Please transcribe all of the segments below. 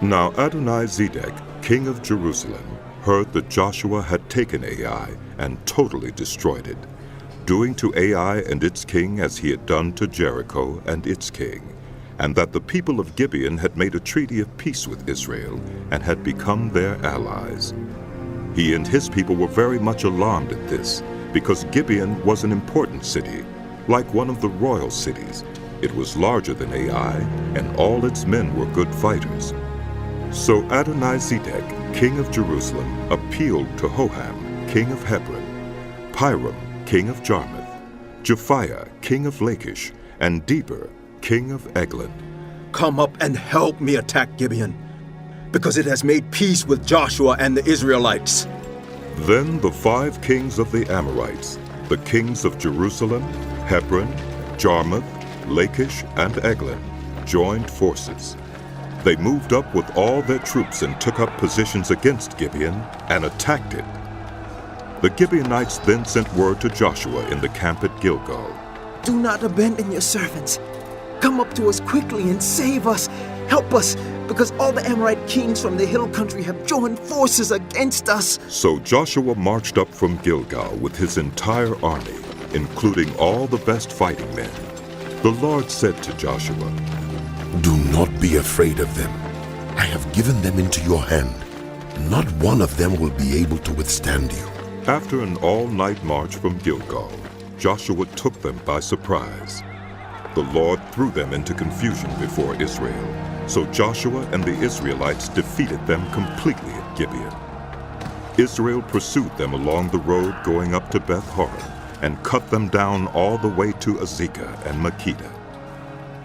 Now Adonai-Zedek, king of Jerusalem, heard that Joshua had taken Ai and totally destroyed it, doing to Ai and its king as he had done to Jericho and its king, and that the people of Gibeon had made a treaty of peace with Israel and had become their allies. He and his people were very much alarmed at this, because Gibeon was an important city, like one of the royal cities. It was larger than Ai, and all its men were good fighters. So Adonai-Zedek, king of Jerusalem, appealed to Hoham, king of Hebron, Piram, king of Jarmuth, Japhiah, king of Lachish, and Deber, king of Eglon. Come up and help me attack Gibeon, because it has made peace with Joshua and the Israelites. Then the 5 kings of the Amorites, the kings of Jerusalem, Hebron, Jarmuth, Lachish, and Eglon, joined forces. They moved up with all their troops and took up positions against Gibeon and attacked it. The Gibeonites then sent word to Joshua in the camp at Gilgal. Do not abandon your servants. Come up to us quickly and save us. Help us, because all the Amorite kings from the hill country have joined forces against us. So Joshua marched up from Gilgal with his entire army, including all the best fighting men. The Lord said to Joshua, Do not be afraid of them. I have given them into your hand. Not one of them will be able to withstand you. After an all-night march from Gilgal, Joshua took them by surprise. The Lord threw them into confusion before Israel. So Joshua and the Israelites defeated them completely at Gibeon. Israel pursued them along the road going up to Beth-horon and cut them down all the way to Azekah and Makkedah.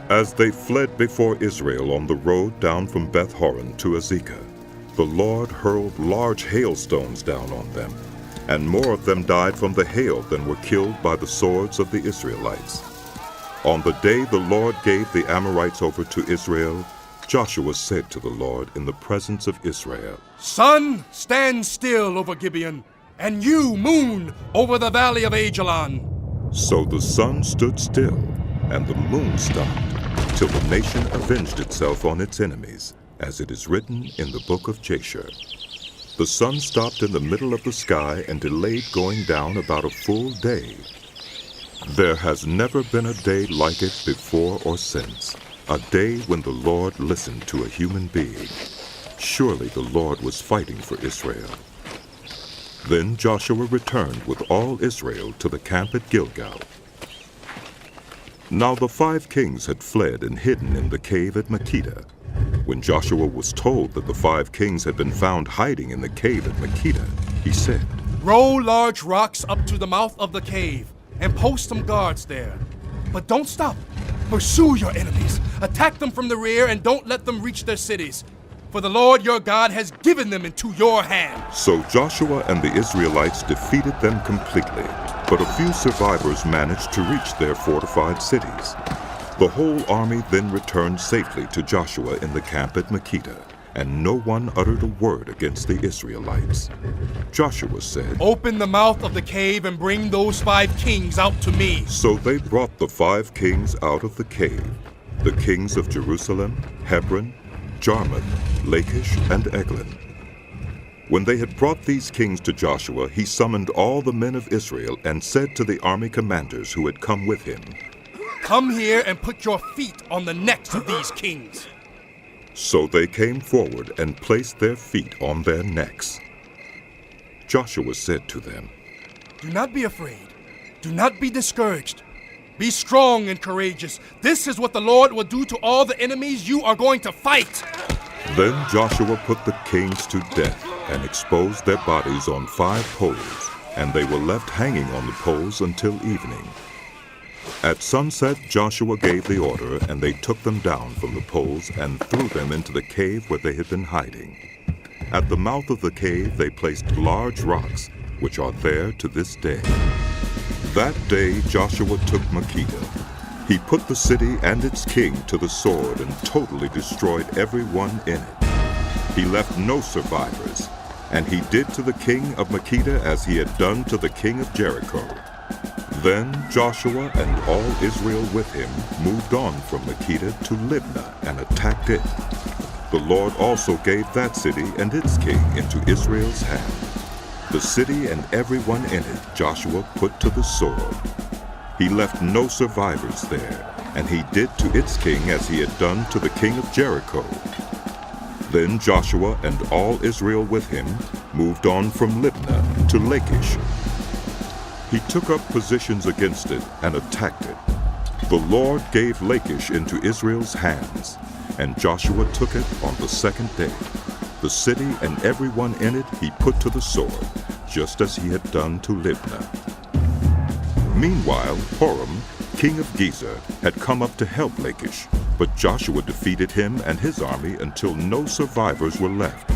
As they fled before Israel on the road down from Beth-horon to Azekah, the Lord hurled large hailstones down on them, and more of them died from the hail than were killed by the swords of the Israelites. On the day the Lord gave the Amorites over to Israel, Joshua said to the Lord in the presence of Israel, Sun, stand still over Gibeon, and you, moon, over the valley of Ajalon. So the sun stood still, and the moon stopped, till the nation avenged itself on its enemies, as it is written in the book of Jasher. The sun stopped in the middle of the sky and delayed going down about a full day. There has never been a day like it before or since, a day when the Lord listened to a human being. Surely the Lord was fighting for Israel. Then Joshua returned with all Israel to the camp at Gilgal. Now the 5 kings had fled and hidden in the cave at Makkedah. When Joshua was told that the 5 kings had been found hiding in the cave at Makkedah, he said, Roll large rocks up to the mouth of the cave and post some guards there. But don't stop. Pursue your enemies. Attack them from the rear and don't let them reach their cities. For the Lord your God has given them into your hand. So Joshua and the Israelites defeated them completely, but a few survivors managed to reach their fortified cities. The whole army then returned safely to Joshua in the camp at Makkedah, and no one uttered a word against the Israelites. Joshua said, Open the mouth of the cave and bring those 5 kings out to me. So they brought the 5 kings out of the cave, the kings of Jerusalem, Hebron, Jarmuth, Lachish, and Eglon. When they had brought these kings to Joshua, he summoned all the men of Israel and said to the army commanders who had come with him, Come here and put your feet on the necks of these kings. So they came forward and placed their feet on their necks. Joshua said to them, Do not be afraid. Do not be discouraged. Be strong and courageous. This is what the Lord will do to all the enemies you are going to fight. Then Joshua put the kings to death and exposed their bodies on 5 poles, and they were left hanging on the poles until evening. At sunset, Joshua gave the order, and they took them down from the poles and threw them into the cave where they had been hiding. At the mouth of the cave, they placed large rocks, which are there to this day. That day, Joshua took Makkedah. He put the city and its king to the sword and totally destroyed everyone in it. He left no survivors, and he did to the king of Makkedah as he had done to the king of Jericho. Then Joshua and all Israel with him moved on from Makkedah to Libnah and attacked it. The Lord also gave that city and its king into Israel's hand. The city and everyone in it Joshua put to the sword. He left no survivors there, and he did to its king as he had done to the king of Jericho. Then Joshua and all Israel with him moved on from Libnah to Lachish. He took up positions against it and attacked it. The Lord gave Lachish into Israel's hands, and Joshua took it on the second day. The city and everyone in it he put to the sword, just as he had done to Libnah. Meanwhile, Horam, king of Gezer, had come up to help Lachish, but Joshua defeated him and his army until no survivors were left.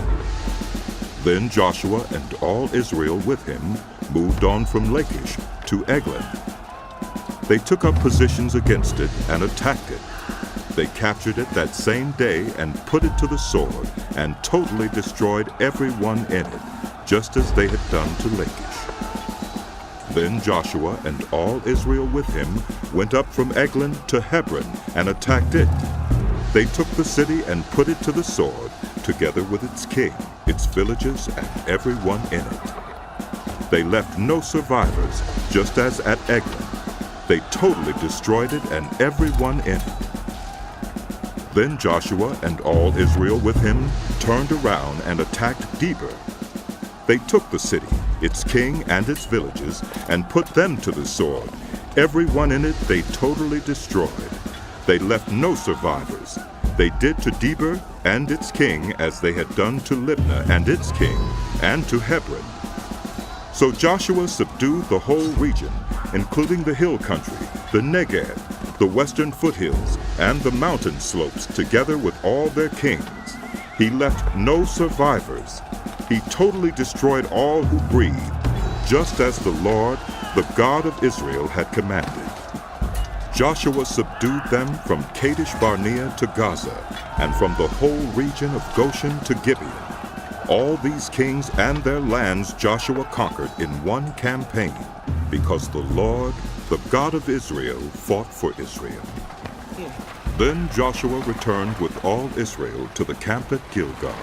Then Joshua and all Israel with him moved on from Lachish to Eglon. They took up positions against it and attacked it. They captured it that same day and put it to the sword and totally destroyed everyone in it, just as they had done to Lachish. Then Joshua and all Israel with him went up from Eglon to Hebron and attacked it. They took the city and put it to the sword, together with its king, its villages, and everyone in it. They left no survivors, just as at Eglon. They totally destroyed it and everyone in it. Then Joshua and all Israel with him turned around and attacked Debir. They took the city, its king and its villages, and put them to the sword. Everyone in it they totally destroyed. They left no survivors. They did to Debir and its king as they had done to Libnah and its king, and to Hebron. So Joshua subdued the whole region, including the hill country, the Negev, the western foothills, and the mountain slopes, together with all their kings. He left no survivors. He totally destroyed all who breathed, just as the Lord, the God of Israel, had commanded. Joshua subdued them from Kadesh Barnea to Gaza, and from the whole region of Goshen to Gibeon. All these kings and their lands Joshua conquered in one campaign, because the Lord, the God of Israel, fought for Israel. Then Joshua returned with all Israel to the camp at Gilgal.